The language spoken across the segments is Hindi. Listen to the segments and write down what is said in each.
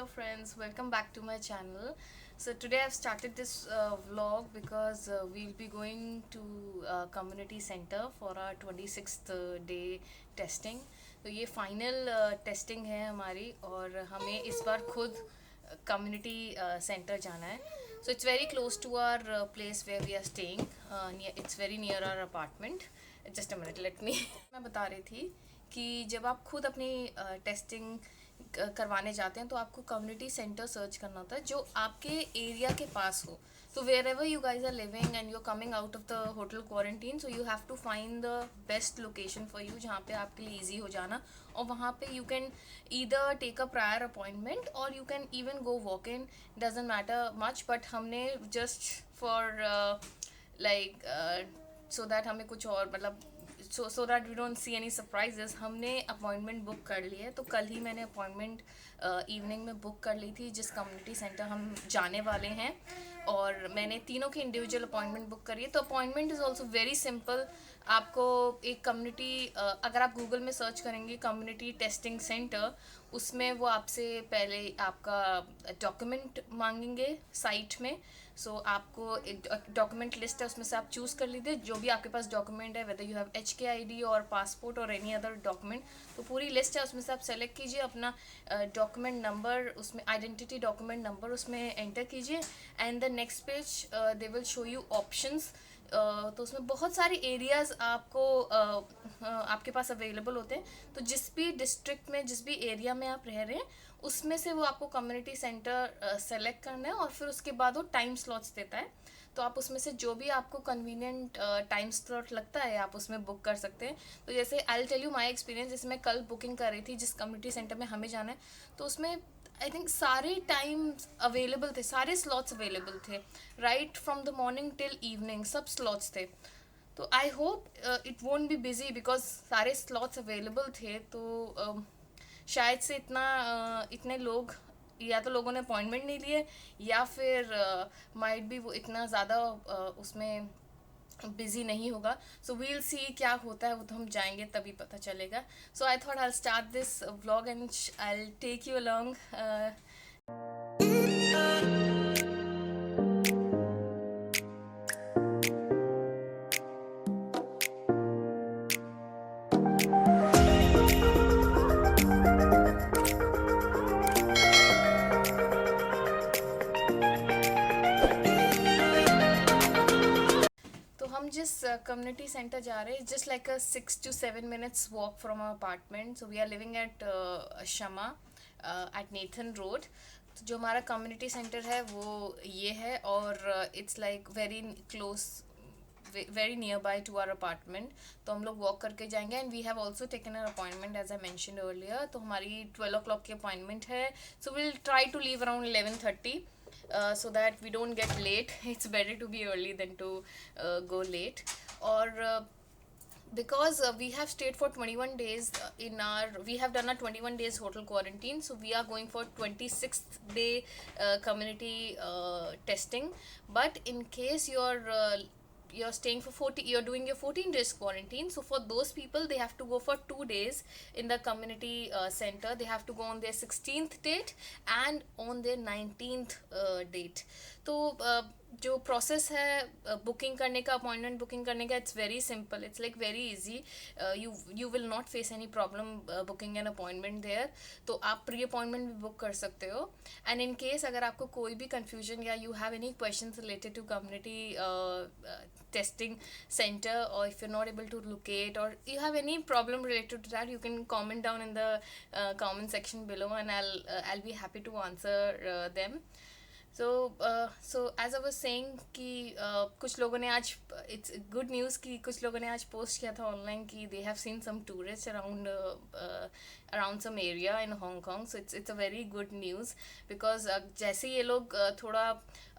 Hello friends, welcome back to my channel. So today I've started this vlog because we'll be going to community center for our 26th day testing. तो ये फाइनल टेस्टिंग है हमारी और हमें इस बार खुद कम्युनिटी सेंटर जाना है. So it's very close to our place where we are staying. It's very near our apartment. Just a minute, let me. मैं बता रही थी कि जब आप खुद अपनी टेस्टिंग करवाने जाते हैं तो आपको कम्युनिटी सेंटर सर्च करना होता है जो आपके एरिया के पास हो. तो wherever you guys are living and you are coming out of the hotel quarantine, so you have to find the best location for you जहाँ पे आपके लिए ईजी हो जाना. और वहाँ पे you can either take a prior appointment और you can even go walk in. Doesn't matter much, but हमने just for like so that हमें कुछ और मतलब so that we don't see any surprises, हमने अपॉइंटमेंट बुक कर ली है. तो कल ही मैंने अपॉइंटमेंट इवनिंग में बुक कर ली थी जिस कम्युनिटी सेंटर हम जाने वाले हैं. और मैंने तीनों की इंडिविजुअल अपॉइंटमेंट बुक करी है. तो appointment is also very simple. आपको एक कम्युनिटी अगर आप गूगल में सर्च करेंगे कम्युनिटी टेस्टिंग सेंटर, उसमें वो आपसे पहले आपका डॉक्यूमेंट मांगेंगे साइट में. सो आपको एक डॉक्यूमेंट लिस्ट है, उसमें से आप चूज़ कर लीजिए जो भी आपके पास डॉक्यूमेंट है, वेदर यू हैव HKID और पासपोर्ट और एनी अदर डॉक्यूमेंट. तो पूरी लिस्ट है, उसमें से आप सेलेक्ट कीजिए अपना डॉक्यूमेंट नंबर, उसमें आइडेंटिटी डॉक्यूमेंट नंबर उसमें एंटर कीजिए. And the next page they will show you options. तो उसमें बहुत सारे एरियाज़ आपको आपके पास अवेलेबल होते हैं. तो जिस भी डिस्ट्रिक्ट में जिस भी एरिया में आप रह रहे हैं उसमें से वो आपको कम्युनिटी सेंटर सेलेक्ट करना है और फिर उसके बाद वो टाइम स्लॉट्स देता है. तो आप उसमें से जो भी आपको कन्वीनियंट टाइम स्लॉट लगता है आप उसमें बुक कर सकते हैं. तो जैसे I will tell you my experience. जैसे मैं कल बुकिंग कर रही थी जिस कम्युनिटी सेंटर में हमें जाना है, तो उसमें आई थिंक सारे टाइम्स अवेलेबल थे, सारे स्लॉट्स अवेलेबल थे, right from the morning till evening सब स्लॉट्स थे. तो I hope it won't be busy because सारे स्लॉट्स अवेलेबल थे. तो शायद से इतने लोग या तो लोगों ने अपॉइंटमेंट नहीं लिए या फिर माइट भी वो इतना ज़्यादा उसमें बिजी नहीं होगा. सो वील सी क्या होता है, वो तो हम जाएंगे तभी पता चलेगा. So I thought I start this vlog and I take you along. तो हम जिस कम्युनिटी सेंटर जा रहे हैं just like a 6 to 7 minutes walk from our apartment. So we are living at Shama at Nathan Road. जो हमारा कम्युनिटी सेंटर है वो ये है और it's like very close, very near by to our apartment. तो हम लोग वॉक करके जाएंगे and we have also taken uh appointment as I mentioned earlier. तो हमारी 12 o'clock की अपॉइंटमेंट है. So will try to leave around 11:30 so that we don't get late. It's better to be early than to go late. Or because we have stayed for 21 days we have done a 21 days hotel quarantine, so we are going for 26th day community testing. But in case you're staying for 40, you're doing your 14 days quarantine, so for those people they have to go for 2 days in the community center. They have to go on their 16th date and on their 19th date. तो जो प्रोसेस है बुकिंग करने का, अपॉइंटमेंट बुकिंग करने का, it's very simple, it's like very easy. You will not face any problem booking an appointment there. तो आप प्री अपॉइंटमेंट भी बुक कर सकते हो. एंड इन केस अगर आपको कोई भी कन्फ्यूजन या you have any questions related to community testing center, or if you're not able to locate or you have any problem related to that, you can comment down in the comment section below and I'll be happy to answer them. So as I was saying कि कुछ लोगों ने आज, it's good news कि कुछ लोगों ने आज पोस्ट किया था ऑनलाइन कि they have seen some tourists around some area in Hong Kong. So it's a very good news because जैसे ये लोग थोड़ा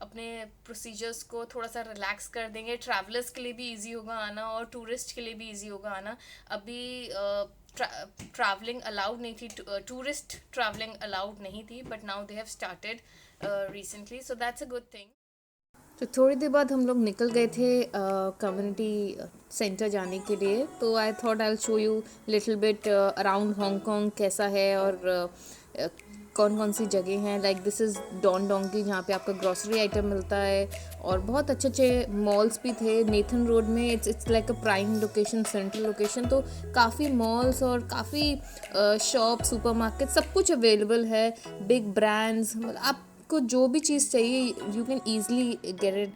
अपने प्रोसीजर्स को थोड़ा सा रिलैक्स कर देंगे, ट्रैवलर्स के लिए भी इजी होगा आना और टूरिस्ट के लिए भी इजी होगा आना. अभी ट्रैवलिंग अलाउड नहीं थी, टूरिस्ट ट्रैवलिंग अलाउड नहीं थी, but now they have started recently, so that's a good thing. तो थोड़ी देर बाद हम लोग निकल गए थे कम्युनिटी सेंटर जाने के लिए. तो I thought I will show you little bit around Hong Kong कैसा है और कौन कौन सी जगह हैं। लाइक दिस इज़ डॉन डोंकी जहाँ पे आपका ग्रॉसरी आइटम मिलता है, और बहुत अच्छे अच्छे मॉल्स भी थे नेथन रोड में। It's like a prime location, central location, तो काफ़ी मॉल्स और काफ़ी शॉप, सुपरमार्केट, सब कुछ अवेलेबल है। बिग ब्रांड्स, मतलब आपको जो भी चीज़ चाहिए you can easily get it.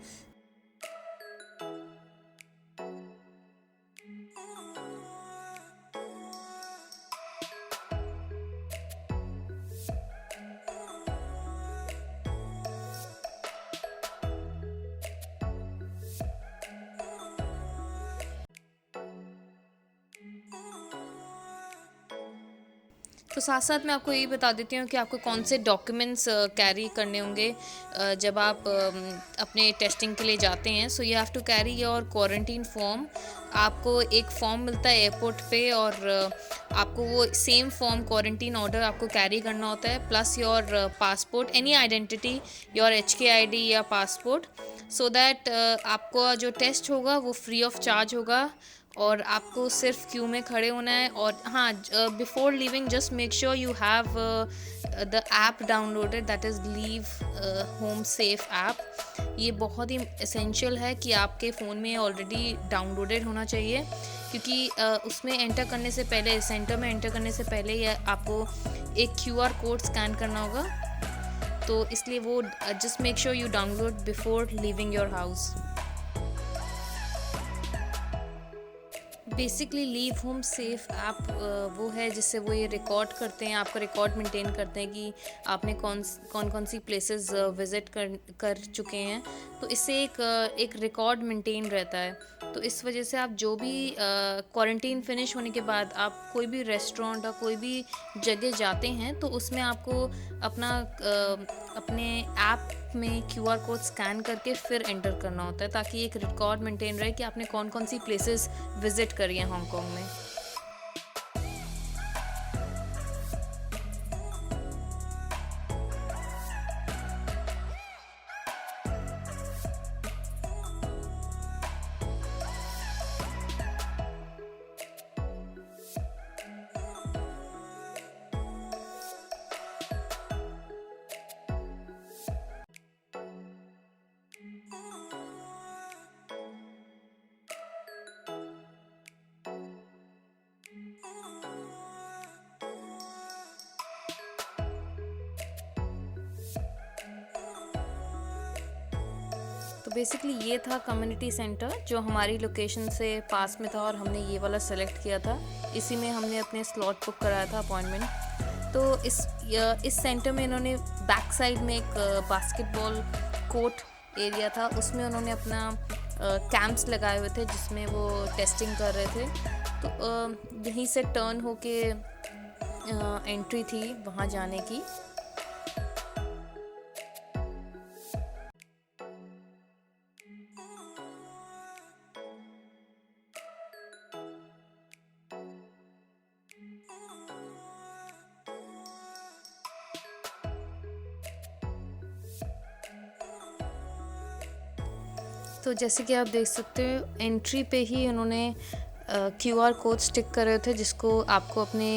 तो साथ साथ मैं आपको यही बता देती हूँ कि आपको कौन से डॉक्यूमेंट्स कैरी करने होंगे जब आप अपने टेस्टिंग के लिए जाते हैं। So you have to carry your quarantine form. आपको एक फॉर्म मिलता है एयरपोर्ट पे, और आपको वो सेम फॉर्म, क्वारंटीन ऑर्डर आपको कैरी करना होता है, plus your passport, any identity, your HK ID या पासपोर्ट, सो दैट आपको जो टेस्ट होगा वो फ्री ऑफ चार्ज होगा, और आपको सिर्फ क्यू में खड़े होना है। और हाँ, before leaving just make sure you have the app downloaded, that is leave home safe app. ये बहुत ही एसेंशियल है कि आपके फ़ोन में ऑलरेडी डाउनलोडेड होना चाहिए, क्योंकि उसमें एंटर करने से पहले, सेंटर में एंटर करने से पहले यह आपको एक QR कोड स्कैन करना होगा। तो इसलिए वो just make sure you download before leaving your house. Basically leave home safe app वो है जिससे वो ये रिकॉर्ड करते हैं, आपका रिकॉर्ड मेंटेन करते हैं कि आपने कौन कौन सी प्लेसेस विज़िट कर चुके हैं। तो इससे एक रिकॉर्ड मेंटेन रहता है। तो इस वजह से आप जो भी क्वारंटीन फिनिश होने के बाद आप कोई भी रेस्टोरेंट या कोई भी जगह जाते हैं, तो उसमें आपको अपने ऐप में QR कोड स्कैन करके फिर एंटर करना होता है, ताकि एक रिकॉर्ड मेंटेन रहे कि आपने कौन कौन सी प्लेसेस विजिट करी हैं हांगकांग में। तो बेसिकली ये था कम्युनिटी सेंटर जो हमारी लोकेशन से पास में था, और हमने ये वाला सेलेक्ट किया था। इसी में हमने अपने स्लॉट बुक कराया था, अपॉइंटमेंट। तो इस सेंटर में इन्होंने बैक साइड में एक बास्केटबॉल कोर्ट एरिया था, उसमें उन्होंने अपना कैंप्स लगाए हुए थे जिसमें वो टेस्टिंग कर रहे थे। तो यहीं से टर्न होके एंट्री थी वहाँ जाने की। तो जैसे कि आप देख सकते हो, एंट्री पे ही उन्होंने QR कोड स्टिक कर रहे थे, जिसको आपको अपने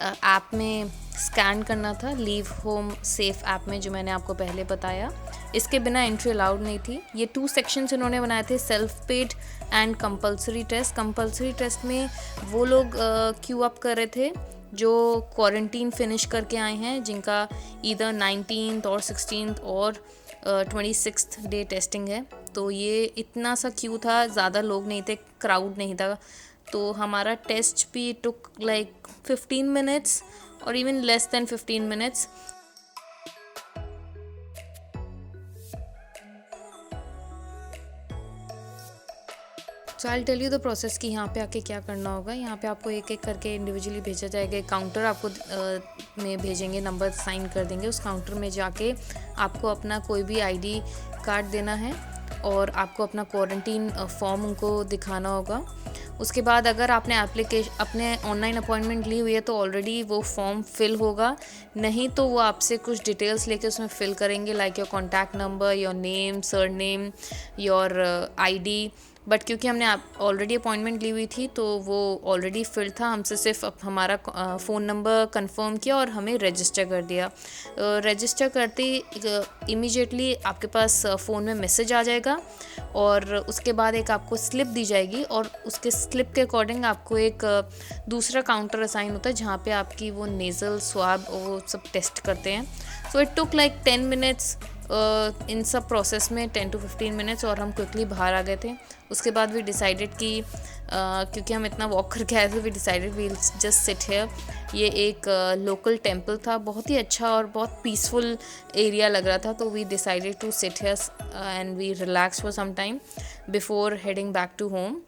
ऐप में स्कैन करना था, लीव होम सेफ ऐप में, जो मैंने आपको पहले बताया। इसके बिना एंट्री अलाउड नहीं थी। ये 2 सेक्शंस इन्होंने बनाए थे, self paid and compulsory test. Compulsory test में वो लोग क्यू अप कर रहे थे जो क्वारंटीन फिनिश करके आए हैं, जिनका ईदर 19th और 16th और 26th डे टेस्टिंग है। तो ये इतना सा क्यू था, ज़्यादा लोग नहीं थे, क्राउड नहीं था। तो हमारा टेस्ट भी टुक लाइक 15 मिनट्स और even less than 15 minutes. So I tell you the process कि यहाँ पे आके क्या करना होगा। यहाँ पे आपको एक एक करके इंडिविजुअली भेजा जाएगा। एक काउंटर आपको में भेजेंगे, नंबर साइन कर देंगे। उस काउंटर में जाके आपको अपना कोई भी ID कार्ड देना है, और आपको अपना क्वारंटीन फॉर्म उनको दिखाना होगा। उसके बाद अगर आपने अपने ऑनलाइन अपॉइंटमेंट ली हुई है तो ऑलरेडी वो फॉर्म फिल होगा, नहीं तो वो आपसे कुछ डिटेल्स लेके उसमें फिल करेंगे, like your contact number, your name, surname, your ID, but क्योंकि हमने ऑलरेडी अपॉइंटमेंट ली हुई थी तो वो ऑलरेडी फिल था। हमसे सिर्फ हमारा फ़ोन नंबर कंफर्म किया और हमें रजिस्टर कर दिया। रजिस्टर करते इमीडिएटली आपके पास फ़ोन में मैसेज आ जाएगा और उसके बाद एक आपको स्लिप दी जाएगी और उसके स्लिप के अकॉर्डिंग आपको एक दूसरा काउंटर असाइन होता है जहाँ पे आपकी वो नेज़ल स्वाब वो सब टेस्ट करते हैं। So it took like 10 minutes in सब प्रोसेस में, 10 to 15 मिनट्स, और हम क्विकली बाहर आ गए थे। उसके बाद वी डिसाइडेड कि क्योंकि हम इतना वॉक करके आए थे, we decided we'll just sit here. ये एक लोकल टेम्पल था, बहुत ही अच्छा और बहुत पीसफुल एरिया लग रहा था, तो we decided to sit here and we relax for some time before heading back to home.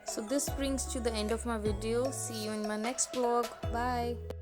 So this brings to the end of my video. See you in my next vlog. Bye.